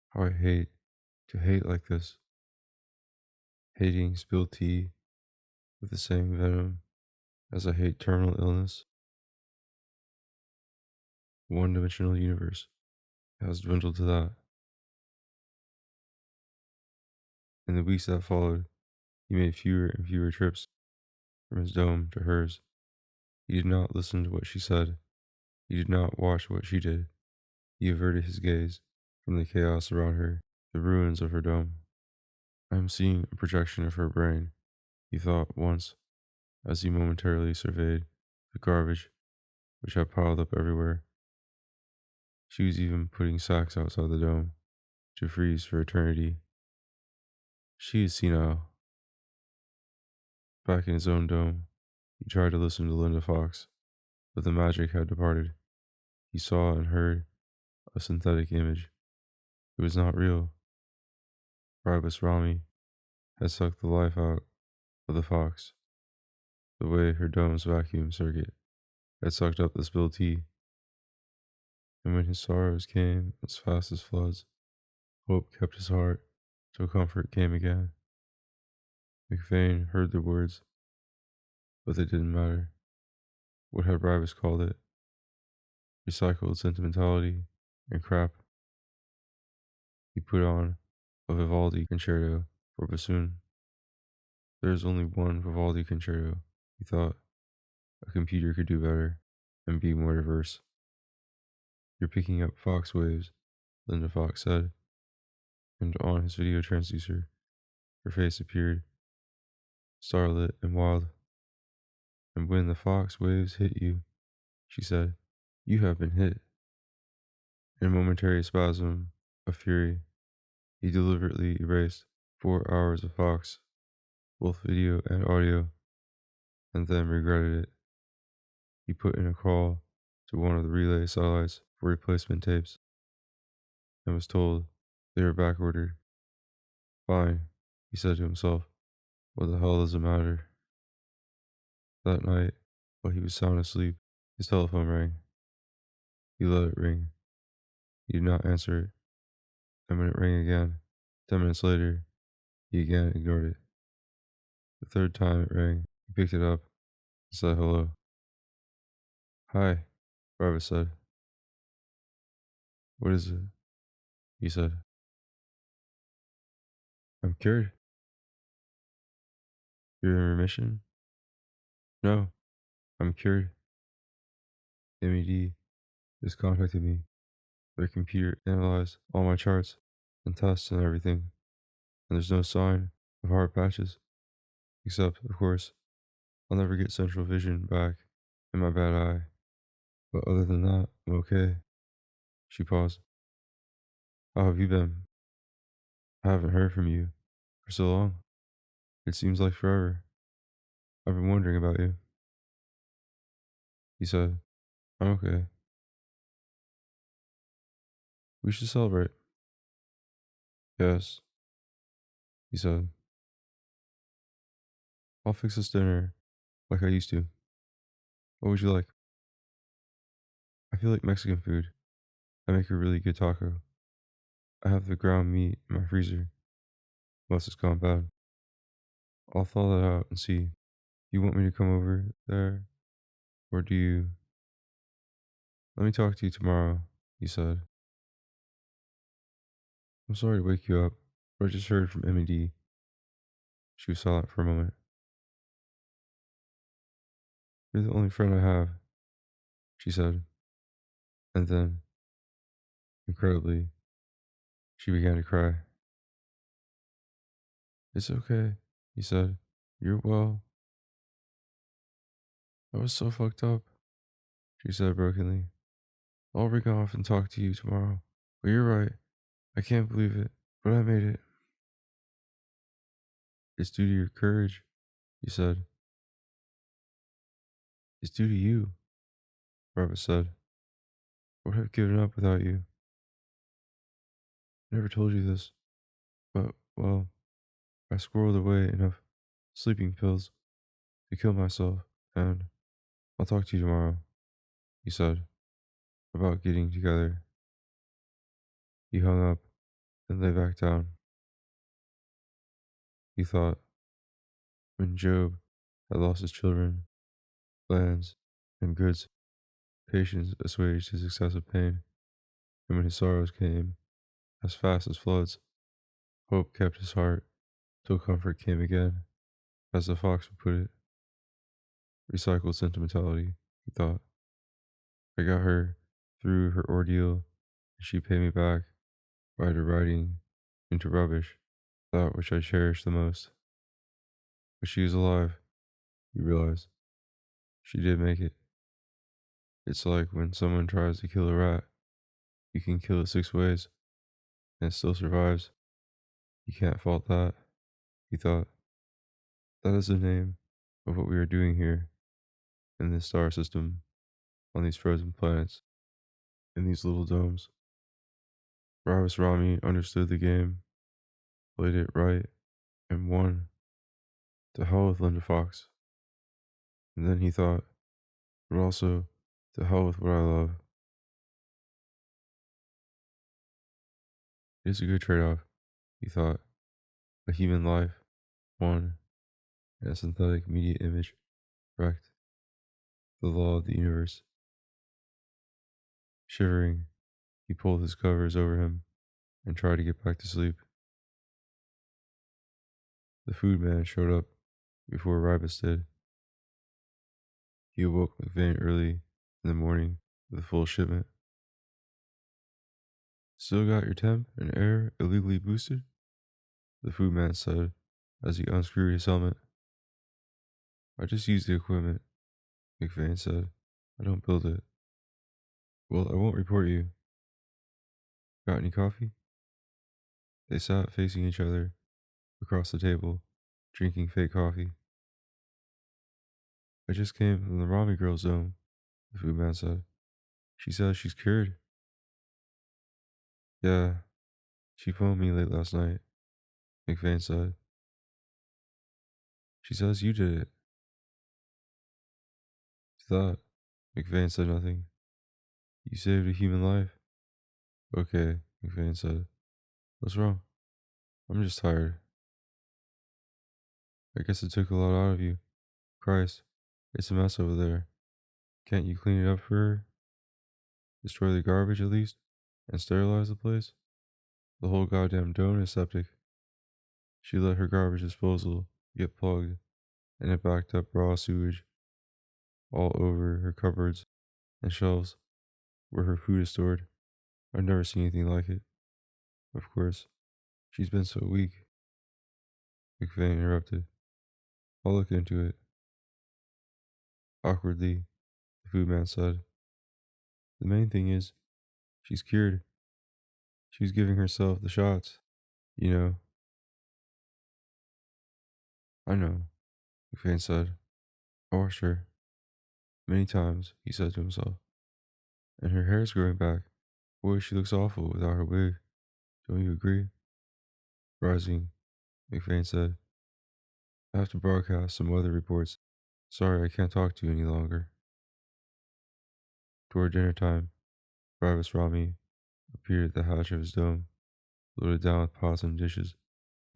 How I hate to hate like this. Hating spilled tea with the same venom as I hate terminal illness. One dimensional universe has dwindled to that. In the weeks that followed, he made fewer and fewer trips from his dome to hers. He did not listen to what she said. He did not watch what she did. He averted his gaze from the chaos around her, the ruins of her dome. I am seeing a projection of her brain, he thought once, as he momentarily surveyed the garbage which had piled up everywhere. She was even putting sacks outside the dome to freeze for eternity. She is senile. Back in his own dome, he tried to listen to Linda Fox, but the magic had departed. He saw and heard a synthetic image. It was not real. Bribus Rami had sucked the life out of the fox, the way her dome's vacuum circuit had sucked up the spilled tea. And when his sorrows came as fast as floods, hope kept his heart till comfort came again. McVane heard the words, but they didn't matter. What had Bribus called it? Recycled sentimentality and crap. He put on a Vivaldi concerto for bassoon. There is only one Vivaldi concerto, he thought. A computer could do better and be more diverse. You're picking up Fox waves, Linda Fox said, and on his video transducer, her face appeared, starlit and wild. And when the Fox waves hit you, she said, you have been hit. In a momentary spasm of fury, he deliberately erased 4 hours of Fox, both video and audio, and then regretted it. He put in a call to one of the relay satellites for replacement tapes and was told they were back ordered. Fine, he said to himself. What the hell does it matter? That night, while he was sound asleep, his telephone rang. He let it ring. He did not answer it. And when it rang again, 10 minutes later, he again ignored it. The third time it rang, he picked it up and said hello. Hi, Barbara said. What is it? He said. I'm cured. You're in remission? No, I'm cured. MED just contacted me. Their computer analyzed all my charts and tests and everything, and there's no sign of hard patches. Except, of course, I'll never get central vision back in my bad eye. But other than that, I'm okay. She paused. How have you been? I haven't heard from you for so long. It seems like forever. I've been wondering about you. He said, I'm okay. We should celebrate. Yes, he said. I'll fix this dinner like I used to. What would you like? I feel like Mexican food. I make a really good taco. I have the ground meat in my freezer, unless it's gone bad. I'll thaw that out and see. You want me to come over there? Or do you? Let me talk to you tomorrow, he said. I'm sorry to wake you up, but I just heard from M&D. She was silent for a moment. You're the only friend I have, she said. And then, incredibly, she began to cry. It's okay, he said. You're well. I was so fucked up, she said brokenly. I'll ring off and talk to you tomorrow. But you're right. I can't believe it, but I made it. It's due to your courage, he said. It's due to you, Rabbit said. I would have given up without you. I never told you this, but, well, I squirreled away enough sleeping pills to kill myself, and I'll talk to you tomorrow, he said, about getting together. He hung up and lay back down. He thought, when Job had lost his children, lands, and goods, patience assuaged his excessive pain, and when his sorrows came as fast as floods, hope kept his heart till comfort came again, as the fox would put it. Recycled sentimentality, he thought. I got her through her ordeal, and she paid me back by deriding into rubbish that which I cherished the most. But she is alive, he realized. She did make it. It's like when someone tries to kill a rat. You can kill it 6 ways, and it still survives. You can't fault that, he thought. That is the name of what we are doing here, in this star system, on these frozen planets, in these little domes. Ravis Rami understood the game, played it right, and won. To hell with Linda Fox. And then he thought, but also, to hell with what I love. It is a good trade off, he thought. A human life, won, and a synthetic media image, wrecked. The law of the universe. Shivering, he pulled his covers over him and tried to get back to sleep. The food man showed up before Ribus did. He awoke McVeigh early in the morning with a full shipment. Still got your temp and air illegally boosted? The food man said as he unscrewed his helmet. I just use the equipment, McVeigh said. I don't build it. Well, I won't report you. Got any coffee? They sat facing each other across the table, drinking fake coffee. I just came from the Rami girl's home, the food man said. She says she's cured. Yeah, she phoned me late last night, McVeigh said. She says you did it. Thought. McVeigh said nothing. You saved a human life? Okay, McVeigh said. What's wrong? I'm just tired. I guess it took a lot out of you. Christ, it's a mess over there. Can't you clean it up for her? Destroy the garbage at least? And sterilize the place? The whole goddamn dome is septic. She let her garbage disposal get plugged, and it backed up raw sewage all over her cupboards and shelves where her food is stored. I've never seen anything like it. Of course, she's been so weak. McVeigh interrupted. I'll look into it. Awkwardly, the food man said. The main thing is, she's cured. She's giving herself the shots, you know. I know, McFain said. I watched her many times, he said to himself. And her hair's growing back. Boy, she looks awful without her wig. Don't you agree? Rising, McFain said. I have to broadcast some weather reports. Sorry, I can't talk to you any longer. Toward dinner time, Travis Rami appeared at the hatch of his dome, loaded down with pots and dishes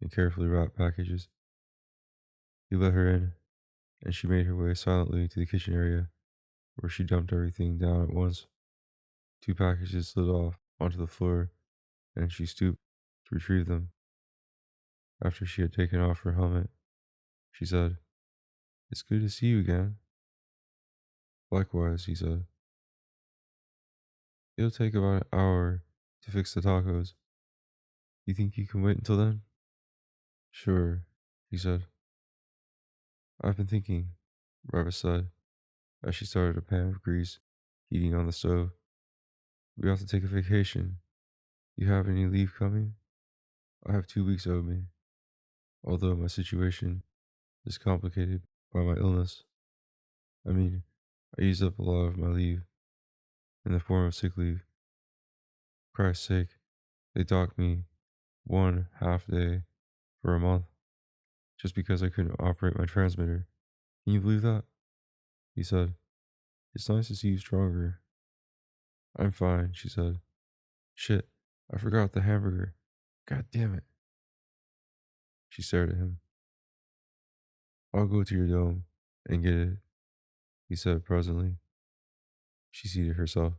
and carefully wrapped packages. He let her in, and she made her way silently to the kitchen area, where she dumped everything down at once. Two packages slid off onto the floor, and she stooped to retrieve them. After she had taken off her helmet, she said, "It's good to see you again." "Likewise," he said. "It'll take about an hour to fix the tacos. You think you can wait until then?" "Sure," he said. "I've been thinking," Ravis said, as she started a pan of grease heating on the stove. "We ought to take a vacation. You have any leave coming?" "I have 2 weeks owed me, although my situation is complicated by my illness. I mean, I used up a lot of my leave in the form of sick leave. For Christ's sake, they docked me 1 half day for a month just because I couldn't operate my transmitter. Can you believe that?" He said. "It's nice to see you stronger." "I'm fine," she said. "Shit, I forgot the hamburger. God damn it." She stared at him. "I'll go to your dome and get it," he said presently. She seated herself.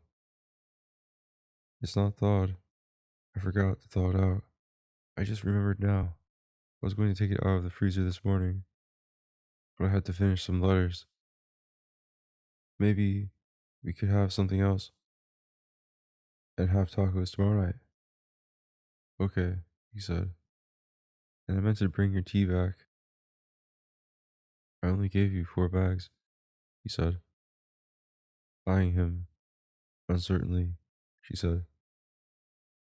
"It's not thawed. I forgot to thaw it out. I just remembered now. I was going to take it out of the freezer this morning, but I had to finish some letters. Maybe we could have something else and have tacos tomorrow night." "Okay," he said. "And I meant to bring your tea back. I only gave you 4 bags," he said. Eyeing him uncertainly, she said,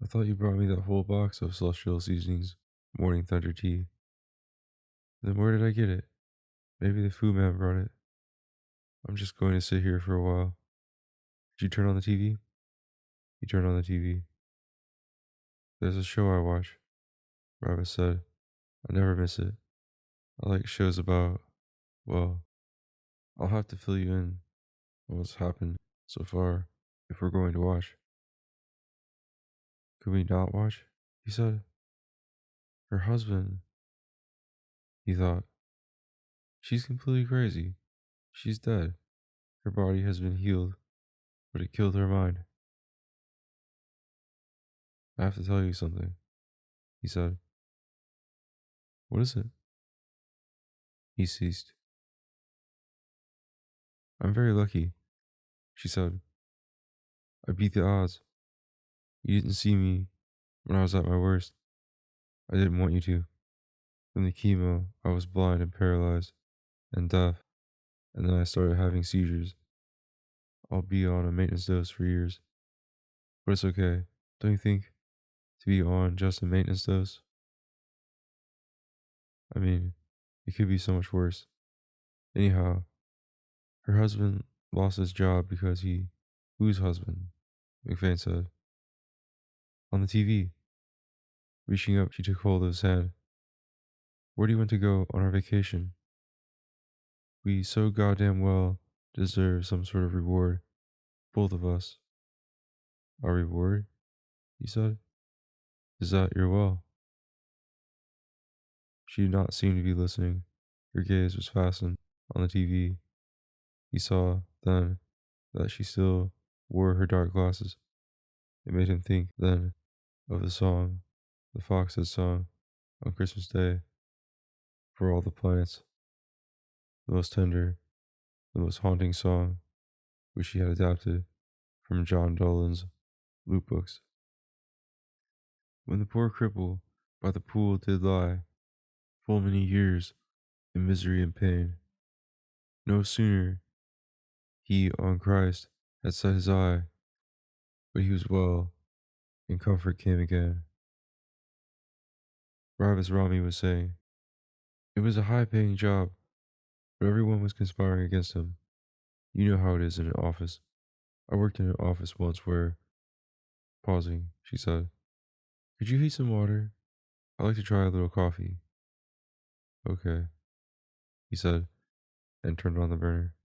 "I thought you brought me that whole box of Celestial Seasonings Morning Thunder tea." "Then where did I get it? Maybe the food man brought it. I'm just going to sit here for a while. Did you turn on the TV?" He turned on the TV. "There's a show I watch," Rabbit said. "I never miss it. I like shows about, well, I'll have to fill you in on what's happened so far if we're going to watch." "Could we not watch?" he said. "Her husband," he thought. "She's completely crazy. She's dead. Her body has been healed, but it killed her mind." "I have to tell you something," he said. "What is it?" He ceased. "I'm very lucky," she said. "I beat the odds. You didn't see me when I was at my worst. I didn't want you to. From the chemo, I was blind and paralyzed and deaf, and then I started having seizures. I'll be on a maintenance dose for years. But it's okay, don't you think, to be on just a maintenance dose? I mean, it could be so much worse. Anyhow, her husband lost his job because he..." "Whose husband?" McFain said. "On the TV." Reaching up, she took hold of his hand. "Where do you want to go on our vacation? We so goddamn well deserve some sort of reward, both of us." "Our reward?" he said. "Is that your well?" She did not seem to be listening. Her gaze was fastened on the TV. He saw, then, that she still wore her dark glasses. It made him think, then, of the song the fox had sung on Christmas Day for all the planets, the most tender, the most haunting song which he had adapted from John Dolan's loot books. "When the poor cripple by the pool did lie, full many years in misery and pain, no sooner he on Christ had set his eye, but he was well, and comfort came again." Ravis Rami was saying, It was a high paying job, but everyone was conspiring against him. You know how it is in an office. I worked in an office once where, pausing, she said, "Could you heat some water? I'd like to try a little coffee." "Okay," he said, and turned on the burner.